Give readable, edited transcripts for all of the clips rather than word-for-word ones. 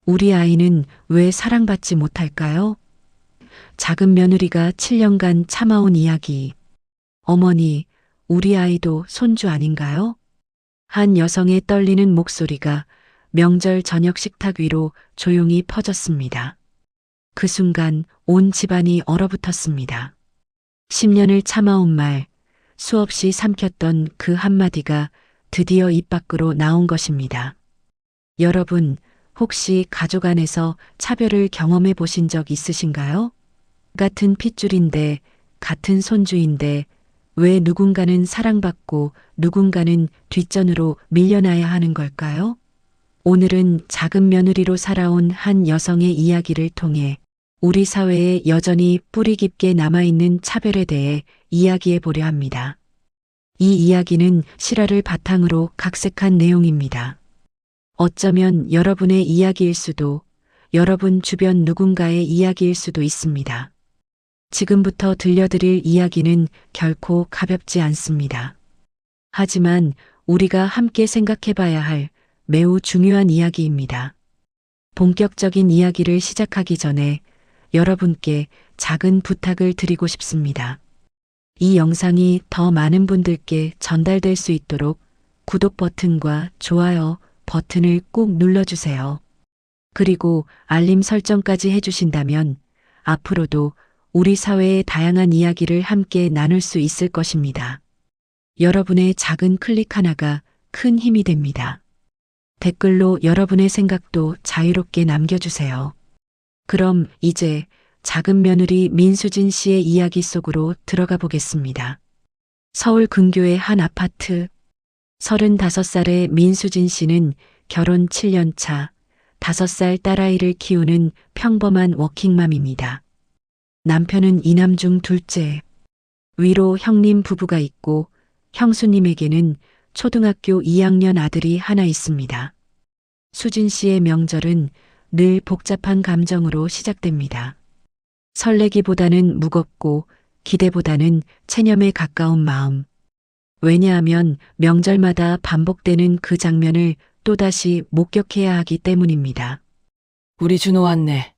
우리 아이는 왜 사랑받지 못할까요? 작은 며느리가 7년간 참아온 이야기. 어머니, 우리 아이도 손주 아닌가요? 한 여성의 떨리는 목소리가 명절 저녁 식탁 위로 조용히 퍼졌습니다. 그 순간 온 집안이 얼어붙었습니다. 10년을 참아온 말, 수없이 삼켰던 그 한마디가 드디어 입 밖으로 나온 것입니다. 여러분, 혹시 가족 안에서 차별을 경험해 보신 적 있으신가요? 같은 핏줄인데, 같은 손주인데, 왜 누군가는 사랑받고 누군가는 뒷전으로 밀려나야 하는 걸까요? 오늘은 작은 며느리로 살아온 한 여성의 이야기를 통해 우리 사회에 여전히 뿌리 깊게 남아있는 차별에 대해 이야기해 보려 합니다. 이 이야기는 실화를 바탕으로 각색한 내용입니다. 어쩌면 여러분의 이야기일 수도, 여러분 주변 누군가의 이야기일 수도 있습니다. 지금부터 들려드릴 이야기는 결코 가볍지 않습니다. 하지만 우리가 함께 생각해 봐야 할 매우 중요한 이야기입니다. 본격적인 이야기를 시작하기 전에 여러분께 작은 부탁을 드리고 싶습니다. 이 영상이 더 많은 분들께 전달될 수 있도록 구독 버튼과 좋아요 버튼을 꼭 눌러주세요. 그리고 알림 설정까지 해주신다면 앞으로도 우리 사회의 다양한 이야기를 함께 나눌 수 있을 것입니다. 여러분의 작은 클릭 하나가 큰 힘이 됩니다. 댓글로 여러분의 생각도 자유롭게 남겨주세요. 그럼 이제 작은 며느리 민수진 씨의 이야기 속으로 들어가 보겠습니다. 서울 근교의 한 아파트. 35살의 민수진 씨는 결혼 7년 차 5살 딸아이를 키우는 평범한 워킹맘입니다. 남편은 이남 중 둘째. 위로 형님 부부가 있고 형수님에게는 초등학교 2학년 아들이 하나 있습니다. 수진 씨의 명절은 늘 복잡한 감정으로 시작됩니다. 설레기보다는 무겁고 기대보다는 체념에 가까운 마음. 왜냐하면 명절마다 반복되는 그 장면을 또다시 목격해야 하기 때문입니다. 우리 준호 왔네.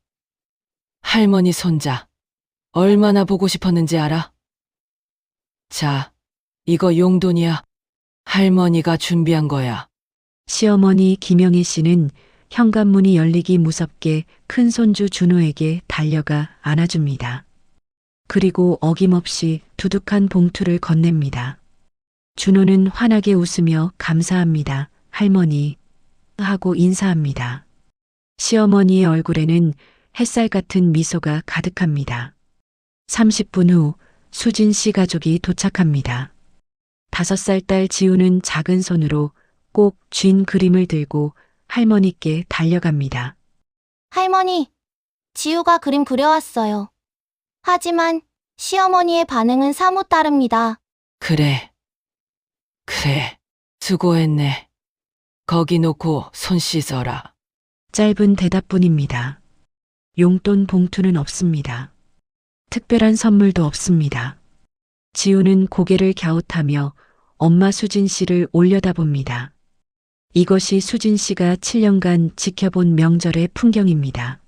할머니 손자. 얼마나 보고 싶었는지 알아? 자, 이거 용돈이야. 할머니가 준비한 거야. 시어머니 김영애 씨는 현관문이 열리기 무섭게 큰손주 준호에게 달려가 안아줍니다. 그리고 어김없이 두둑한 봉투를 건넵니다. 준호는 환하게 웃으며 감사합니다. 할머니. 하고 인사합니다. 시어머니의 얼굴에는 햇살 같은 미소가 가득합니다. 30분 후 수진 씨 가족이 도착합니다. 5살 딸 지우는 작은 손으로 꼭 쥔 그림을 들고 할머니께 달려갑니다. 할머니, 지우가 그림 그려왔어요. 하지만 시어머니의 반응은 사뭇 다릅니다. 그래. 수고했네. 거기 놓고 손 씻어라. 짧은 대답뿐입니다. 용돈 봉투는 없습니다. 특별한 선물도 없습니다. 지우는 고개를 갸웃하며 엄마 수진 씨를 올려다봅니다. 이것이 수진 씨가 7년간 지켜본 명절의 풍경입니다.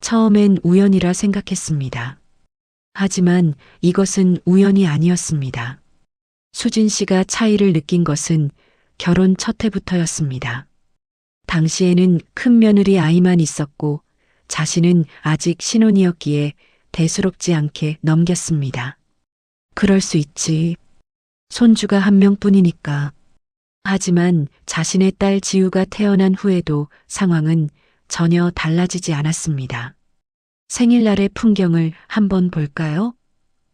처음엔 우연이라 생각했습니다. 하지만 이것은 우연이 아니었습니다. 수진 씨가 차이를 느낀 것은 결혼 첫 해부터였습니다. 당시에는 큰 며느리 아이만 있었고 자신은 아직 신혼이었기에 대수롭지 않게 넘겼습니다. 그럴 수 있지. 손주가 한 명뿐이니까. 하지만 자신의 딸 지우가 태어난 후에도 상황은 전혀 달라지지 않았습니다. 생일날의 풍경을 한번 볼까요?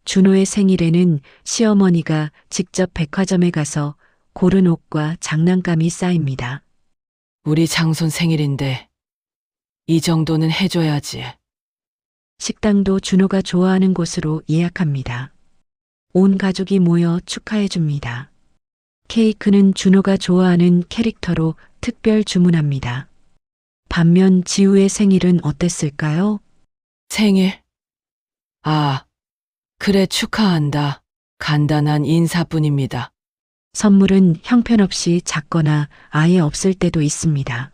준호의 생일에는 시어머니가 직접 백화점에 가서 고른 옷과 장난감이 쌓입니다. 우리 장손 생일인데 이 정도는 해줘야지. 식당도 준호가 좋아하는 곳으로 예약합니다. 온 가족이 모여 축하해 줍니다. 케이크는 준호가 좋아하는 캐릭터로 특별 주문합니다. 반면 지우의 생일은 어땠을까요? 생일? 아, 그래 축하한다. 간단한 인사뿐입니다. 선물은 형편없이 작거나 아예 없을 때도 있습니다.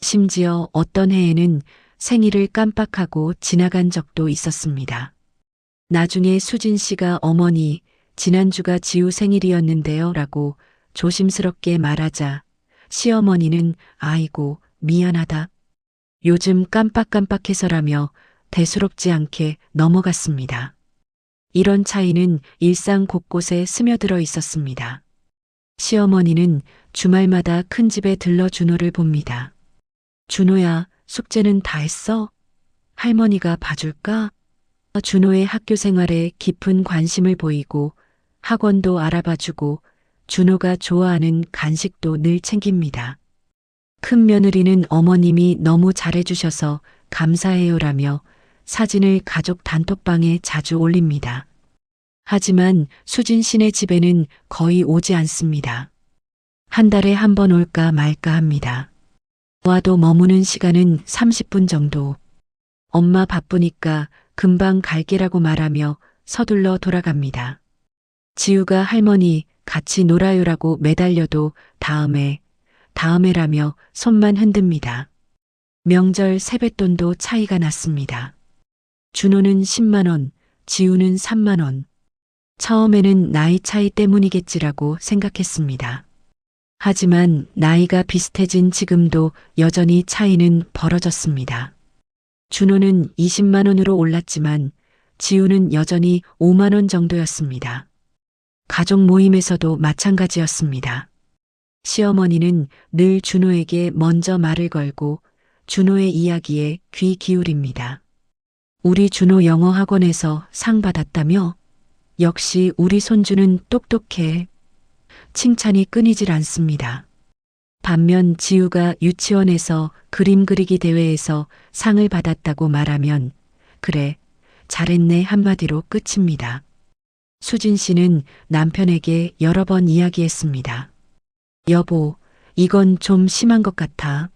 심지어 어떤 해에는 생일을 깜빡하고 지나간 적도 있었습니다. 나중에 수진 씨가 어머니, 지난주가 지우 생일이었는데요 라고 조심스럽게 말하자 시어머니는 아이고 미안하다. 요즘 깜빡깜빡해서라며 대수롭지 않게 넘어갔습니다. 이런 차이는 일상 곳곳에 스며들어 있었습니다. 시어머니는 주말마다 큰 집에 들러 준호를 봅니다. 준호야, 숙제는 다 했어? 할머니가 봐줄까? 준호의 학교 생활에 깊은 관심을 보이고 학원도 알아봐주고 준호가 좋아하는 간식도 늘 챙깁니다. 큰 며느리는 어머님이 너무 잘해주셔서 감사해요라며 사진을 가족 단톡방에 자주 올립니다. 하지만 수진 씨네 집에는 거의 오지 않습니다. 한 달에 한 번 올까 말까 합니다. 와도 머무는 시간은 30분 정도. 엄마 바쁘니까 금방 갈게라고 말하며 서둘러 돌아갑니다. 지우가 할머니 같이 놀아요라고 매달려도 다음에라며 손만 흔듭니다. 명절 세뱃돈도 차이가 났습니다. 준호는 10만 원, 지우는 3만 원. 처음에는 나이 차이 때문이겠지라고 생각했습니다. 하지만 나이가 비슷해진 지금도 여전히 차이는 벌어졌습니다. 준호는 20만 원으로 올랐지만 지우는 여전히 5만 원 정도였습니다. 가족 모임에서도 마찬가지였습니다. 시어머니는 늘 준호에게 먼저 말을 걸고 준호의 이야기에 귀 기울입니다. 우리 준호 영어 학원에서 상 받았다며? 역시 우리 손주는 똑똑해. 칭찬이 끊이질 않습니다. 반면 지우가 유치원에서 그림 그리기 대회에서 상을 받았다고 말하면 그래, 잘했네 한마디로 끝입니다. 수진 씨는 남편에게 여러 번 이야기했습니다. 여보, 이건 좀 심한 것 같아.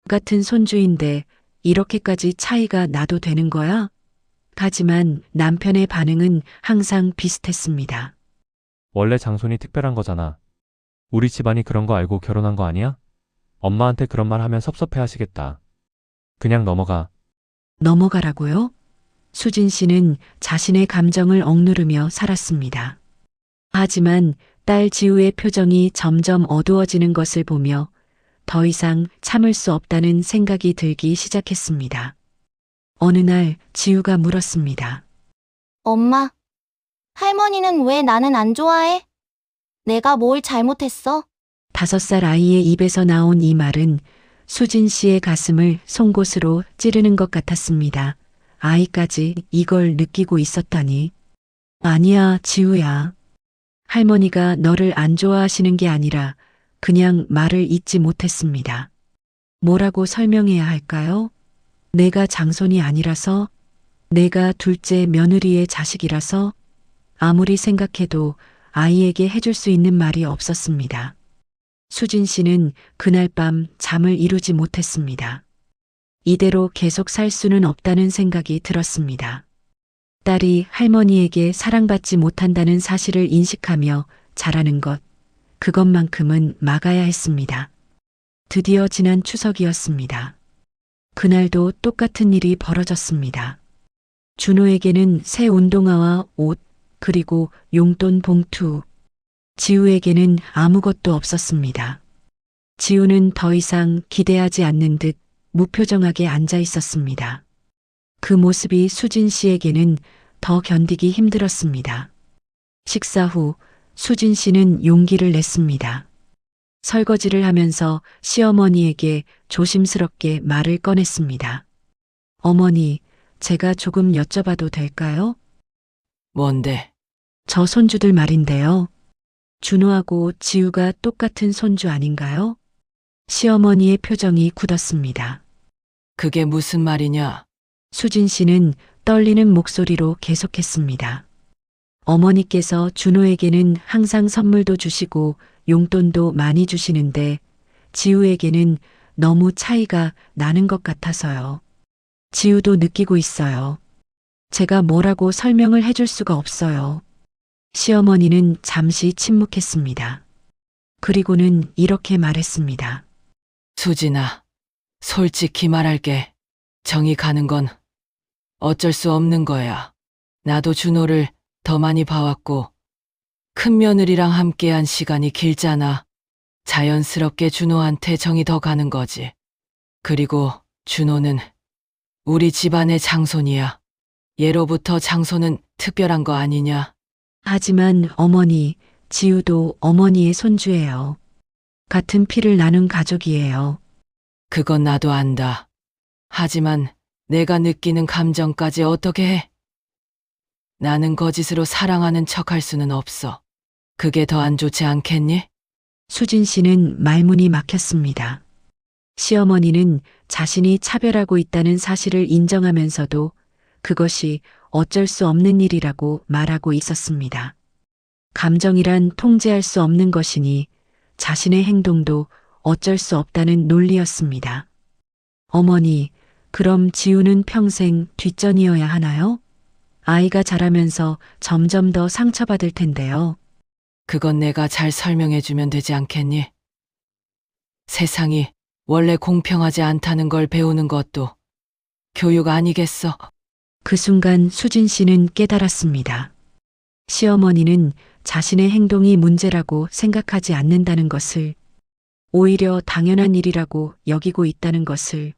같은 손주인데 이렇게까지 차이가 나도 되는 거야? 하지만 남편의 반응은 항상 비슷했습니다. 원래 장손이 특별한 거잖아. 우리 집안이 그런 거 알고 결혼한 거 아니야? 엄마한테 그런 말 하면 섭섭해 하시겠다. 그냥 넘어가. 넘어가라고요? 수진 씨는 자신의 감정을 억누르며 살았습니다. 하지만 딸 지우의 표정이 점점 어두워지는 것을 보며 더 이상 참을 수 없다는 생각이 들기 시작했습니다. 어느 날 지우가 물었습니다. 엄마, 할머니는 왜 나는 안 좋아해? 내가 뭘 잘못했어? 5살 아이의 입에서 나온 이 말은 수진 씨의 가슴을 송곳으로 찌르는 것 같았습니다. 아이까지 이걸 느끼고 있었다니. 아니야, 지우야. 할머니가 너를 안 좋아하시는 게 아니라 그냥 말을 잇지 못했습니다. 뭐라고 설명해야 할까요? 내가 장손이 아니라서, 내가 둘째 며느리의 자식이라서 아무리 생각해도 아이에게 해줄 수 있는 말이 없었습니다. 수진 씨는 그날 밤 잠을 이루지 못했습니다. 이대로 계속 살 수는 없다는 생각이 들었습니다. 딸이 할머니에게 사랑받지 못한다는 사실을 인식하며 자라는 것, 그것만큼은 막아야 했습니다. 드디어 지난 추석이었습니다. 그날도 똑같은 일이 벌어졌습니다. 준호에게는 새 운동화와 옷, 그리고 용돈 봉투. 지우에게는 아무것도 없었습니다. 지우는 더 이상 기대하지 않는 듯 무표정하게 앉아 있었습니다. 그 모습이 수진 씨에게는 더 견디기 힘들었습니다. 식사 후 수진 씨는 용기를 냈습니다. 설거지를 하면서 시어머니에게 조심스럽게 말을 꺼냈습니다. 어머니, 제가 조금 여쭤봐도 될까요? 뭔데? 저 손주들 말인데요. 준호하고 지우가 똑같은 손주 아닌가요? 시어머니의 표정이 굳었습니다. 그게 무슨 말이냐? 수진 씨는 떨리는 목소리로 계속했습니다. 어머니께서 준호에게는 항상 선물도 주시고 용돈도 많이 주시는데 지우에게는 너무 차이가 나는 것 같아서요. 지우도 느끼고 있어요. 제가 뭐라고 설명을 해줄 수가 없어요. 시어머니는 잠시 침묵했습니다. 그리고는 이렇게 말했습니다. 수진아, 솔직히 말할게. 정이 가는 건 어쩔 수 없는 거야. 나도 준호를 더 많이 봐왔고, 큰 며느리랑 함께한 시간이 길잖아. 자연스럽게 준호한테 정이 더 가는 거지. 그리고 준호는 우리 집안의 장손이야. 예로부터 장손은 특별한 거 아니냐? 하지만 어머니, 지우도 어머니의 손주예요. 같은 피를 나눈 가족이에요. 그건 나도 안다. 하지만 내가 느끼는 감정까지 어떻게 해? 나는 거짓으로 사랑하는 척할 수는 없어. 그게 더 안 좋지 않겠니? 수진 씨는 말문이 막혔습니다. 시어머니는 자신이 차별하고 있다는 사실을 인정하면서도 그것이 어쩔 수 없는 일이라고 말하고 있었습니다. 감정이란 통제할 수 없는 것이니 자신의 행동도 어쩔 수 없다는 논리였습니다. 어머니, 그럼 지우는 평생 뒷전이어야 하나요? 아이가 자라면서 점점 더 상처받을 텐데요. 그건 내가 잘 설명해주면 되지 않겠니? 세상이 원래 공평하지 않다는 걸 배우는 것도 교육 아니겠어? 그 순간 수진 씨는 깨달았습니다. 시어머니는 자신의 행동이 문제라고 생각하지 않는다는 것을, 오히려 당연한 일이라고 여기고 있다는 것을,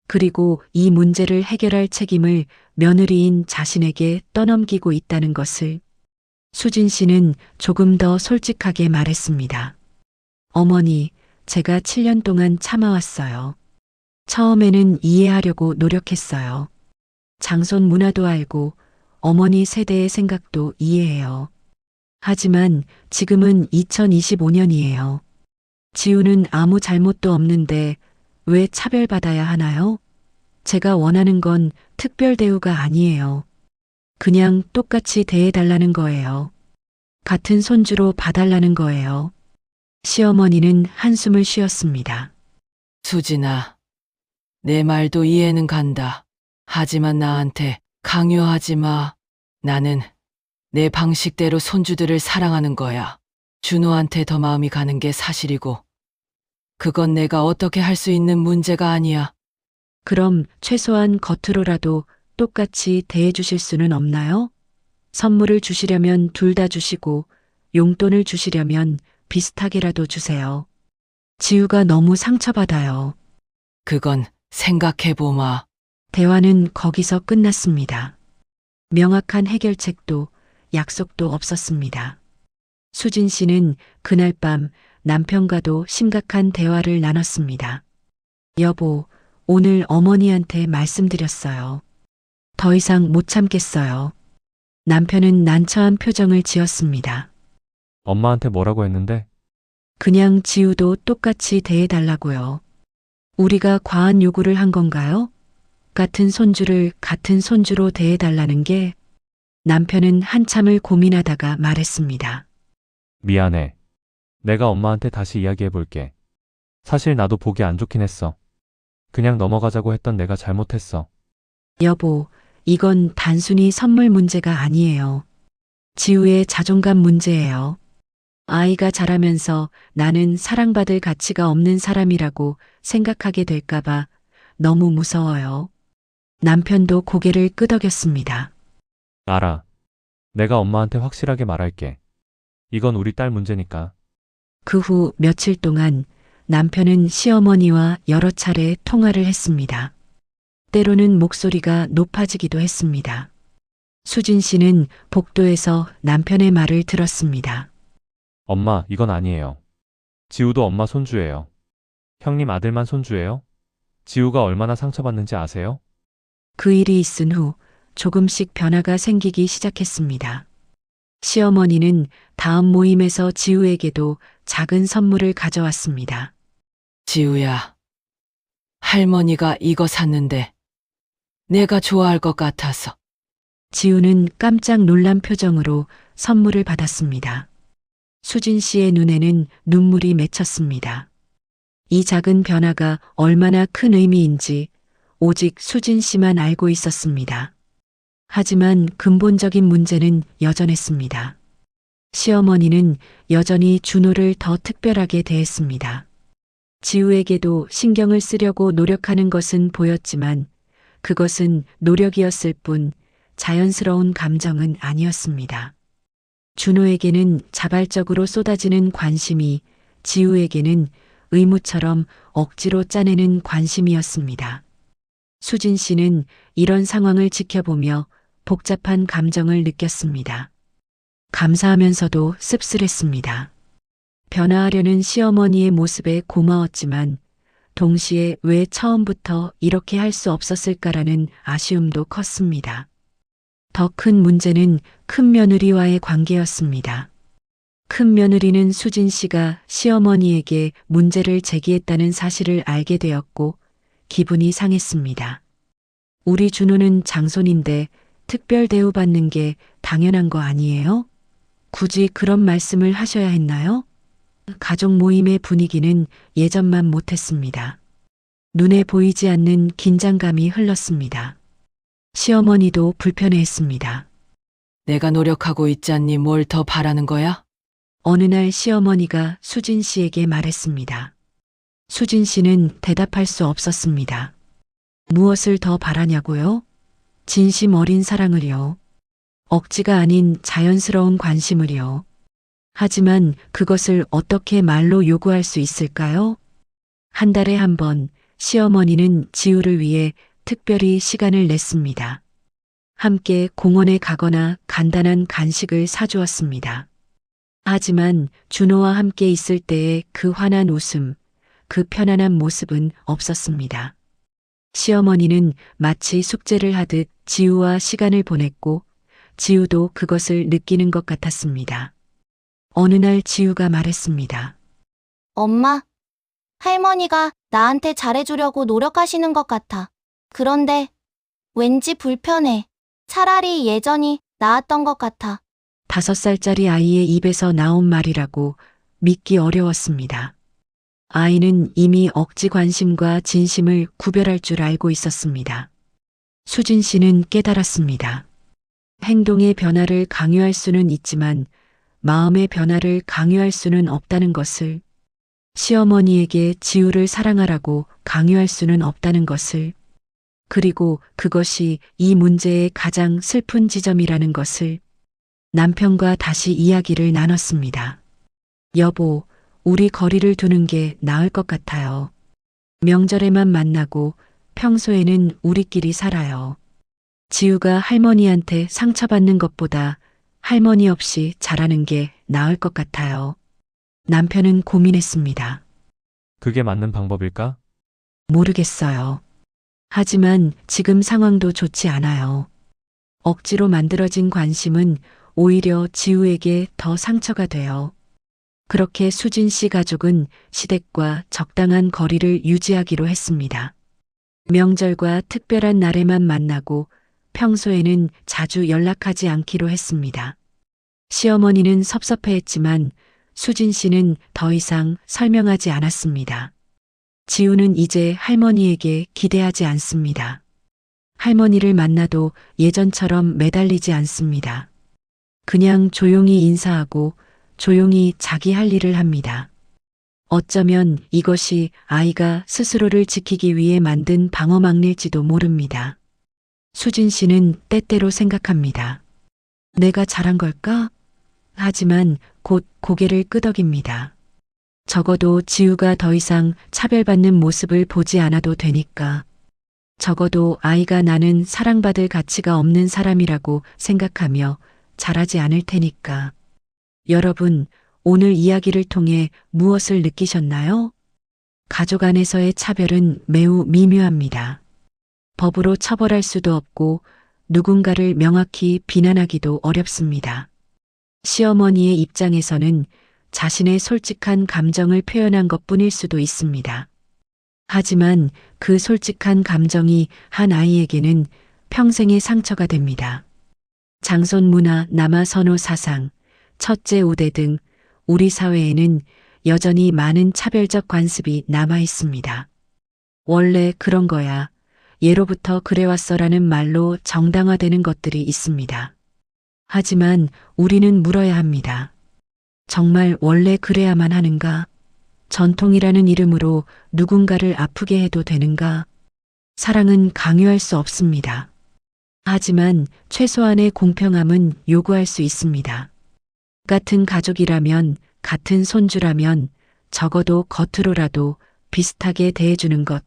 그리고 이 문제를 해결할 책임을 며느리인 자신에게 떠넘기고 있다는 것을. 수진 씨는 조금 더 솔직하게 말했습니다. 어머니, 제가 7년 동안 참아왔어요. 처음에는 이해하려고 노력했어요. 장손 문화도 알고 어머니 세대의 생각도 이해해요. 하지만 지금은 2025년이에요. 지우는 아무 잘못도 없는데 왜 차별받아야 하나요? 제가 원하는 건 특별 대우가 아니에요. 그냥 똑같이 대해달라는 거예요. 같은 손주로 봐달라는 거예요. 시어머니는 한숨을 쉬었습니다. 수진아, 내 말도 이해는 간다. 하지만 나한테 강요하지 마. 나는 내 방식대로 손주들을 사랑하는 거야. 준호한테 더 마음이 가는 게 사실이고, 그건 내가 어떻게 할 수 있는 문제가 아니야. 그럼 최소한 겉으로라도 똑같이 대해주실 수는 없나요? 선물을 주시려면 둘 다 주시고 용돈을 주시려면 비슷하게라도 주세요. 지우가 너무 상처받아요. 그건 생각해보마. 대화는 거기서 끝났습니다. 명확한 해결책도 약속도 없었습니다. 수진 씨는 그날 밤 남편과도 심각한 대화를 나눴습니다. 여보, 오늘 어머니한테 말씀드렸어요. 더 이상 못 참겠어요. 남편은 난처한 표정을 지었습니다. 엄마한테 뭐라고 했는데? 그냥 지우도 똑같이 대해달라고요. 우리가 과한 요구를 한 건가요? 같은 손주를 같은 손주로 대해달라는 게. 남편은 한참을 고민하다가 말했습니다. 미안해. 내가 엄마한테 다시 이야기해 볼게. 사실 나도 보기 안 좋긴 했어. 그냥 넘어가자고 했던 내가 잘못했어. 여보, 이건 단순히 선물 문제가 아니에요. 지우의 자존감 문제예요. 아이가 자라면서 나는 사랑받을 가치가 없는 사람이라고 생각하게 될까봐 너무 무서워요. 남편도 고개를 끄덕였습니다. 알아. 내가 엄마한테 확실하게 말할게. 이건 우리 딸 문제니까. 그 후 며칠 동안 남편은 시어머니와 여러 차례 통화를 했습니다. 때로는 목소리가 높아지기도 했습니다. 수진 씨는 복도에서 남편의 말을 들었습니다. 엄마, 이건 아니에요. 지우도 엄마 손주예요. 형님 아들만 손주예요? 지우가 얼마나 상처받는지 아세요? 그 일이 있은 후 조금씩 변화가 생기기 시작했습니다. 시어머니는 다음 모임에서 지우에게도 작은 선물을 가져왔습니다. 지우야, 할머니가 이거 샀는데 내가 좋아할 것 같아서. 지우는 깜짝 놀란 표정으로 선물을 받았습니다. 수진 씨의 눈에는 눈물이 맺혔습니다. 이 작은 변화가 얼마나 큰 의미인지 오직 수진 씨만 알고 있었습니다. 하지만 근본적인 문제는 여전했습니다. 시어머니는 여전히 준호를 더 특별하게 대했습니다. 지우에게도 신경을 쓰려고 노력하는 것은 보였지만 그것은 노력이었을 뿐 자연스러운 감정은 아니었습니다. 준호에게는 자발적으로 쏟아지는 관심이 지우에게는 의무처럼 억지로 짜내는 관심이었습니다. 수진 씨는 이런 상황을 지켜보며 복잡한 감정을 느꼈습니다. 감사하면서도 씁쓸했습니다. 변화하려는 시어머니의 모습에 고마웠지만 동시에 왜 처음부터 이렇게 할 수 없었을까라는 아쉬움도 컸습니다. 더 큰 문제는 큰며느리와의 관계였습니다. 큰며느리는 수진 씨가 시어머니에게 문제를 제기했다는 사실을 알게 되었고 기분이 상했습니다. 우리 준호는 장손인데 특별 대우받는 게 당연한 거 아니에요? 굳이 그런 말씀을 하셔야 했나요? 가족 모임의 분위기는 예전만 못했습니다. 눈에 보이지 않는 긴장감이 흘렀습니다. 시어머니도 불편해했습니다. 내가 노력하고 있지 않니 뭘 더 바라는 거야? 어느 날 시어머니가 수진 씨에게 말했습니다. 수진 씨는 대답할 수 없었습니다. 무엇을 더 바라냐고요? 진심 어린 사랑을요. 억지가 아닌 자연스러운 관심을요. 하지만 그것을 어떻게 말로 요구할 수 있을까요? 한 달에 한 번 시어머니는 지우를 위해 특별히 시간을 냈습니다. 함께 공원에 가거나 간단한 간식을 사주었습니다. 하지만 준호와 함께 있을 때의 그 환한 웃음, 그 편안한 모습은 없었습니다. 시어머니는 마치 숙제를 하듯 지우와 시간을 보냈고 지우도 그것을 느끼는 것 같았습니다. 어느 날 지우가 말했습니다. 엄마, 할머니가 나한테 잘해주려고 노력하시는 것 같아. 그런데 왠지 불편해. 차라리 예전이 나았던 것 같아. 5살짜리 아이의 입에서 나온 말이라고 믿기 어려웠습니다. 아이는 이미 억지 관심과 진심을 구별할 줄 알고 있었습니다. 수진 씨는 깨달았습니다. 행동의 변화를 강요할 수는 있지만 마음의 변화를 강요할 수는 없다는 것을, 시어머니에게 지우를 사랑하라고 강요할 수는 없다는 것을, 그리고 그것이 이 문제의 가장 슬픈 지점이라는 것을 남편과 다시 이야기를 나눴습니다. 여보, 우리 거리를 두는 게 나을 것 같아요. 명절에만 만나고 평소에는 우리끼리 살아요. 지우가 할머니한테 상처받는 것보다 할머니 없이 자라는 게 나을 것 같아요. 남편은 고민했습니다. 그게 맞는 방법일까? 모르겠어요. 하지만 지금 상황도 좋지 않아요. 억지로 만들어진 관심은 오히려 지우에게 더 상처가 돼요. 그렇게 수진 씨 가족은 시댁과 적당한 거리를 유지하기로 했습니다. 명절과 특별한 날에만 만나고 평소에는 자주 연락하지 않기로 했습니다. 시어머니는 섭섭해했지만 수진 씨는 더 이상 설명하지 않았습니다. 지우는 이제 할머니에게 기대하지 않습니다. 할머니를 만나도 예전처럼 매달리지 않습니다. 그냥 조용히 인사하고 조용히 자기 할 일을 합니다. 어쩌면 이것이 아이가 스스로를 지키기 위해 만든 방어막일지도 모릅니다. 수진 씨는 때때로 생각합니다. 내가 잘한 걸까? 하지만 곧 고개를 끄덕입니다. 적어도 지우가 더 이상 차별받는 모습을 보지 않아도 되니까. 적어도 아이가 나는 사랑받을 가치가 없는 사람이라고 생각하며 잘하지 않을 테니까. 여러분, 오늘 이야기를 통해 무엇을 느끼셨나요? 가족 안에서의 차별은 매우 미묘합니다. 법으로 처벌할 수도 없고 누군가를 명확히 비난하기도 어렵습니다. 시어머니의 입장에서는 자신의 솔직한 감정을 표현한 것뿐일 수도 있습니다. 하지만 그 솔직한 감정이 한 아이에게는 평생의 상처가 됩니다. 장손 문화, 남아 선호 사상, 첫째 우대 등 우리 사회에는 여전히 많은 차별적 관습이 남아 있습니다. 원래 그런 거야. 예로부터 그래왔어라는 말로 정당화되는 것들이 있습니다. 하지만 우리는 물어야 합니다. 정말 원래 그래야만 하는가? 전통이라는 이름으로 누군가를 아프게 해도 되는가? 사랑은 강요할 수 없습니다. 하지만 최소한의 공평함은 요구할 수 있습니다. 같은 가족이라면, 같은 손주라면 적어도 겉으로라도 비슷하게 대해주는 것.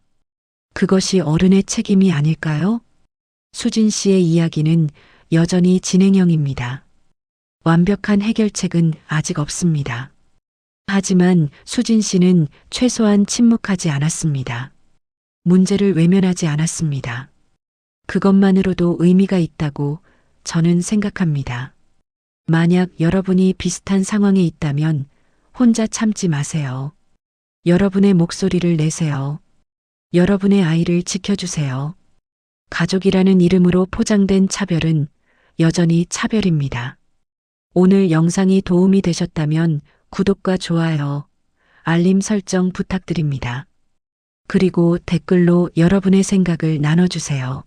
그것이 어른의 책임이 아닐까요? 수진 씨의 이야기는 여전히 진행형입니다. 완벽한 해결책은 아직 없습니다. 하지만 수진 씨는 최소한 침묵하지 않았습니다. 문제를 외면하지 않았습니다. 그것만으로도 의미가 있다고 저는 생각합니다. 만약 여러분이 비슷한 상황에 있다면 혼자 참지 마세요. 여러분의 목소리를 내세요. 여러분의 아이를 지켜주세요. 가족이라는 이름으로 포장된 차별은 여전히 차별입니다. 오늘 영상이 도움이 되셨다면 구독과 좋아요, 알림 설정 부탁드립니다. 그리고 댓글로 여러분의 생각을 나눠주세요.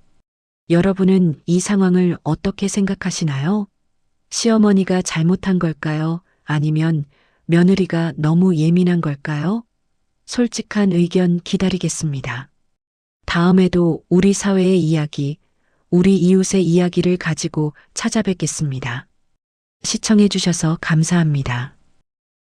여러분은 이 상황을 어떻게 생각하시나요? 시어머니가 잘못한 걸까요? 아니면 며느리가 너무 예민한 걸까요? 솔직한 의견 기다리겠습니다. 다음에도 우리 사회의 이야기, 우리 이웃의 이야기를 가지고 찾아뵙겠습니다. 시청해주셔서 감사합니다.